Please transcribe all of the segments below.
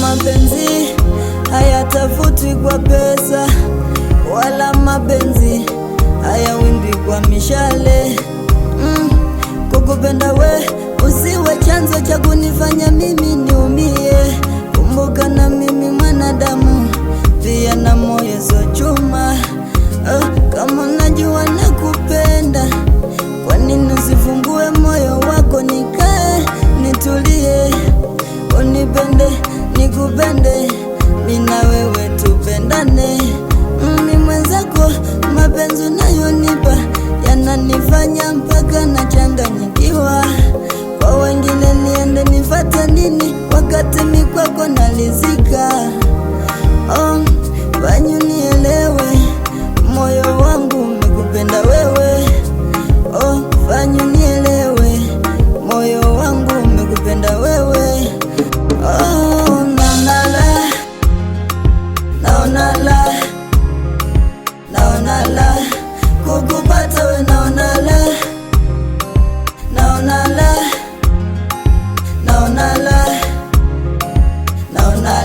Mapenzi hayatafutwi kwa pesa, wala mapenzi hayawindwi kwa mishale. Kukupenda we usiwe chanzo cha kunifanya mimi niumie. Kumbuka na mimi mwanadamu, pia na moyo sio chuma. Kama unajua nakupenda, kwa nini usifungue moyo wako nikae nitulie? Unipende nikupende, mimi na wewe tupendane. Mimi mwenzako, mapenzi unayonipa yananifanya mpaka nachanganyikiwa. Kwa wengine niende nifate nini, wakati mimi kwako nalizika. Wanyu nielewe, moyo wangu umekupenda wewe. Wanyu nielewe, moyo wangu umekupenda wewe. Naona la kukupata we, naona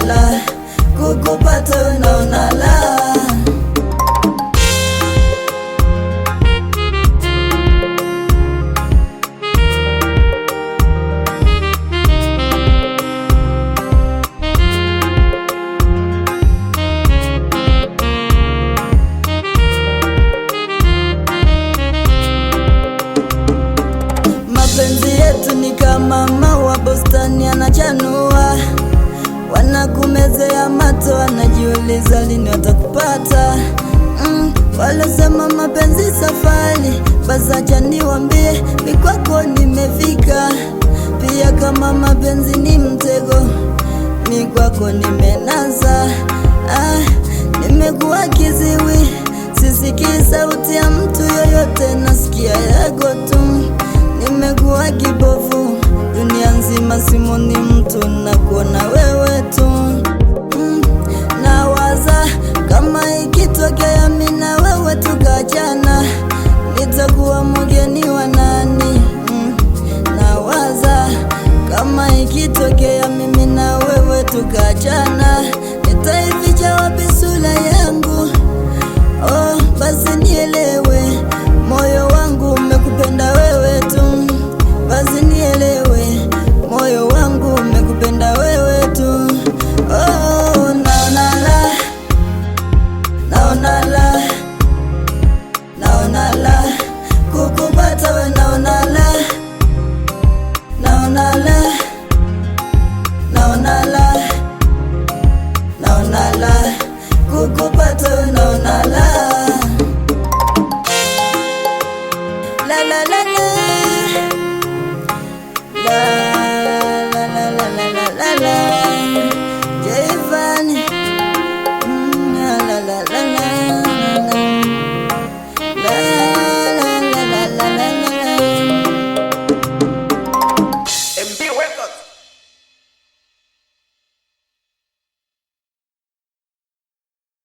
la kukupata we, naona la. Mapenzi yetu ni kama maua bustani yanachanua, wanakumezea mato, wanajiuliza lini watakupata. Walosema mapenzi safari, basi acha niwaambie mimi kwako nimefika. Pia kama mapenzi ni mtego, mimi kwako nimenasa. Nimekuwa kiziwi, sisikii sauti ya mtu yoyote, nasikia yako tu. Nimekuwa kipofu, dunia nzima simoni mtu, nakuona wewe tu. Nawaza kama ikitokea mimi na wewe tukachana,